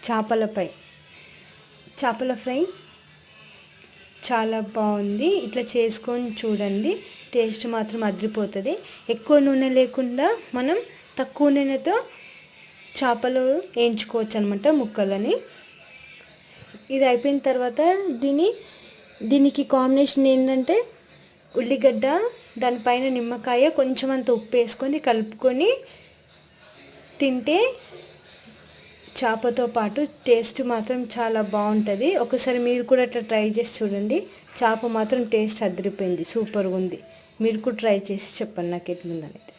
చేపల ఫ్రై చాలా బాగుంది. ఇట్లా చేసుకొని చూడండి, టేస్ట్ మాత్రం అదిరిపోతుంది. ఎక్కువ నూనె లేకుండా మనం తక్కువ నూనెతో చేపలు వేయించుకోవచ్చు అనమాట ముక్కలని. ఇది అయిపోయిన తర్వాత దీనికి కాంబినేషన్ ఏంటంటే ఉల్లిగడ్డ, దానిపైన నిమ్మకాయ, కొంచెం అంత ఉప్పు వేసుకొని కలుపుకొని తింటే చేపతో పాటు టేస్ట్ మాత్రం చాలా బాగుంటుంది. ఒకసారి మీరు కూడా అట్లా ట్రై చేసి చూడండి. చేప మాత్రం టేస్ట్ అదిరిపోయింది, సూపర్గా ఉంది. మీరు కూడా ట్రై చేసి చెప్పండి నాకు ఎట్లుందనేది.